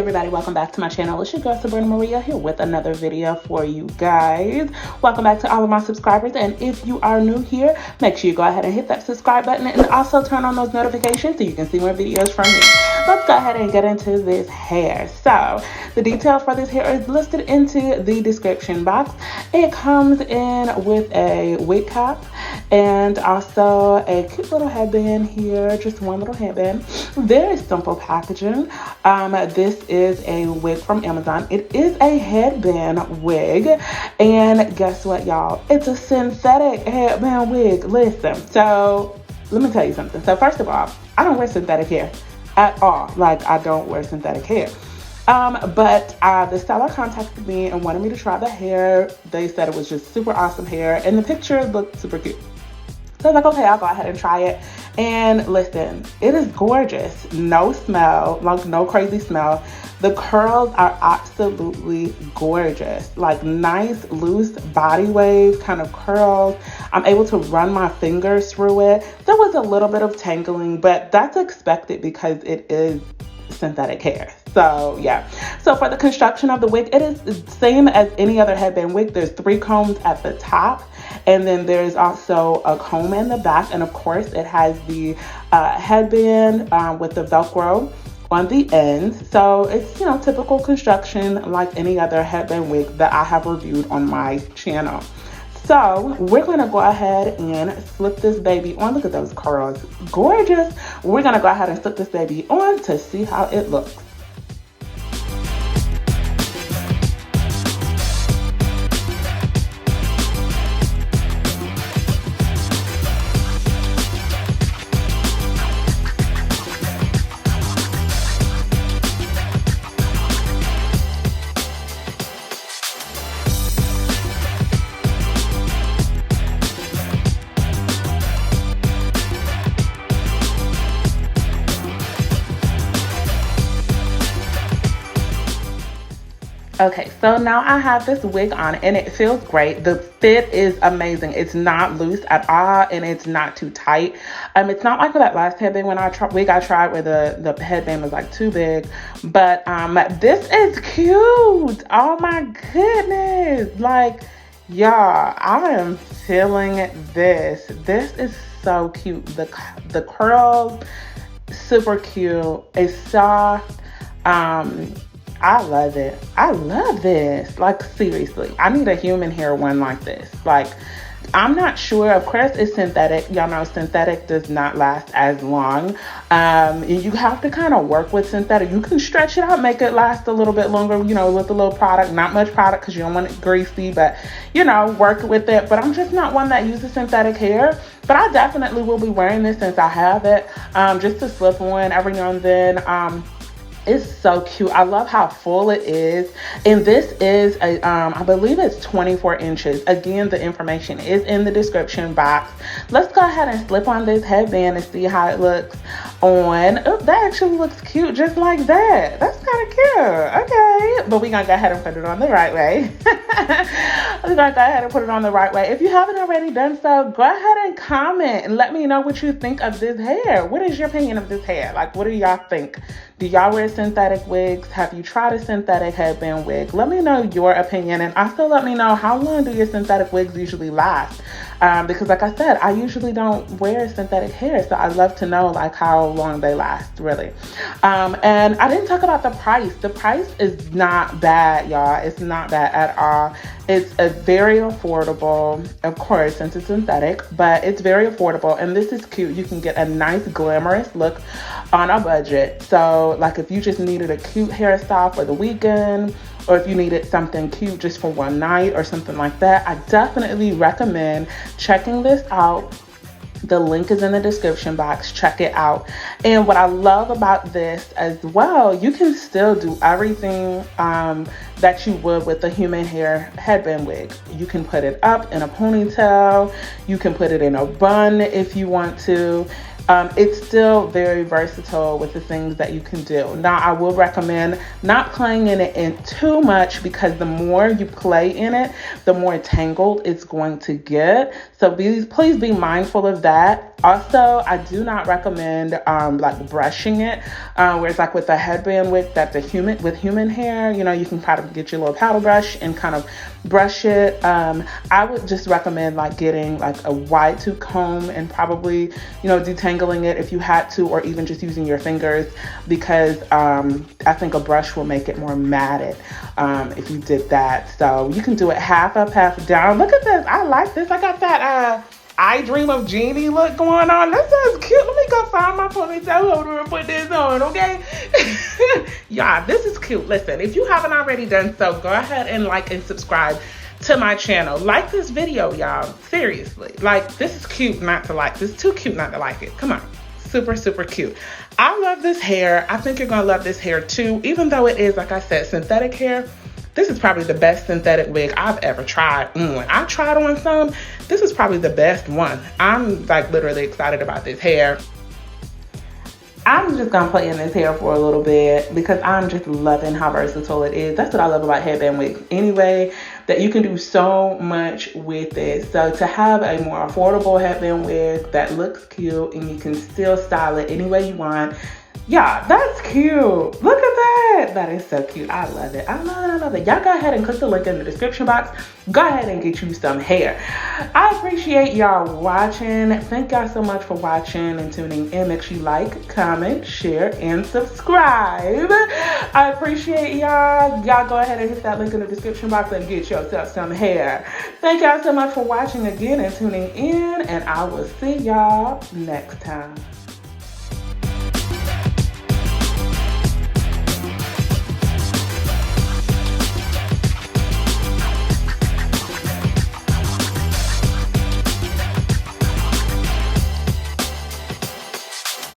everybody, welcome back to my channel. It's your girl Sabrina Maria here with another video for you guys. Welcome back to all of my subscribers, and if you are new here, make sure you go ahead and hit that subscribe button and also turn on those notifications so you can see more videos from me. Let's go ahead and get into this hair. So the details for this hair is listed into the description box. It comes in with a wig cap and also a cute little headband here, just one little headband. Very simple packaging. This is a wig from Amazon. It is a headband wig, and guess what, y'all? It's a synthetic headband wig. Listen, so let me tell you something. So first of all, I don't wear synthetic hair at all. Like, I don't wear synthetic hair. But the seller contacted me and wanted me to try the hair. They said it was just super awesome hair, and the picture looked super cute. So I was like, okay, I'll go ahead and try it. And listen, it is gorgeous. No smell, like no crazy smell. The curls are absolutely gorgeous. Like nice, loose body wave kind of curls. I'm able to run my fingers through it. There was a little bit of tangling, but that's expected because it is synthetic hair. So yeah, so for the construction of the wig, it is the same as any other headband wig. There's 3 combs at the top, and then there's also a comb in the back, and of course it has the headband with the Velcro on the end. So it's, you know, typical construction like any other headband wig that I have reviewed on my channel. So we're gonna go ahead and slip this baby on. Look at those curls, gorgeous. We're gonna go ahead and slip this baby on to see how it looks. Okay, so now I have this wig on and it feels great. The fit is amazing. It's not loose at all and it's not too tight. It's not like that last headband wig I tried where the headband was like too big. But this is cute. Oh my goodness. Like, y'all, I am feeling this. This is so cute. The curls, super cute. It's soft. I love it. I love this. Like, seriously, I need a human hair one like this. Like, I'm not sure. Of course, it's synthetic. Y'all know synthetic does not last as long. You have to kind of work with synthetic. You can stretch it out, make it last a little bit longer, you know, with a little product. Not much product because you don't want it greasy, but, you know, work with it. But I'm just not one that uses synthetic hair. But I definitely will be wearing this since I have it, just to slip on every now and then. It's so cute. I love how full it is. And this is a, I believe it's 24 inches. Again, the information is in the description box. Let's go ahead and slip on this headband and see how it looks on. Oh, that actually looks cute just like that. That's kind of cute. Okay. But we're going to go ahead and put it on the right way. We're going to go ahead and put it on the right way. If you haven't already done so, go ahead and comment and let me know what you think of this hair. What is your opinion of this hair? Like, what do y'all think? Do y'all wear synthetic wigs? Have you tried a synthetic headband wig? Let me know your opinion, and also let me know how long do your synthetic wigs usually last? Because like I said, I usually don't wear synthetic hair, so I'd love to know like how long they last, really. And I didn't talk about the price. The price is not bad, y'all. It's not bad at all. It's a very affordable, of course, since it's synthetic, but it's very affordable, and this is cute. You can get a nice glamorous look on a budget. So like if you just needed a cute hairstyle for the weekend, or if you needed something cute just for one night or something like that, I definitely recommend checking this out. The link is in the description box. Check it out. And what I love about this as well, you can still do everything that you would with a human hair headband wig. You can put it up in a ponytail. You can put it in a bun if you want to. It's still very versatile with the things that you can do. Now, I will recommend not playing in it in too much, because the more you play in it, the more tangled it's going to get. So please be mindful of that. Also, I do not recommend like brushing it. Where it's like with the headband wig that with human hair, you know, you can kind of get your little paddle brush and kind of brush it. I would just recommend like getting like a wide tooth comb and probably, you know, detangling it if you had to, or even just using your fingers, because I think a brush will make it more matted if you did that. So you can do it half up, half down. Look at this. I like this. I got that I Dream of Jeannie look going on. That sounds cute. Let me go find my ponytail holder and put this on, okay? Y'all, this is cute. Listen, if you haven't already done so, go ahead and like and subscribe to my channel. Like this video, y'all. Seriously. Like, this is cute not to like. This is too cute not to like it. Come on. Super, super cute. I love this hair. I think you're going to love this hair too. Even though it is, like I said, synthetic hair, this is probably the best synthetic wig I've ever tried on. I tried on some. This is probably the best one. I'm like literally excited about this hair. I'm just gonna play in this hair for a little bit because I'm just loving how versatile it is. That's what I love about headband wigs anyway, that you can do so much with it. So to have a more affordable headband wig that looks cute and you can still style it any way you want, yeah, that's cute. Look at that. That is so cute. I love it. I love it. I love it. Y'all go ahead and click the link in the description box. Go ahead and get you some hair. I appreciate y'all watching. Thank y'all so much for watching and tuning in. Make sure you like, comment, share, and subscribe. I appreciate y'all. Y'all go ahead and hit that link in the description box and get yourself some hair. Thank y'all so much for watching again and tuning in. And I will see y'all next time.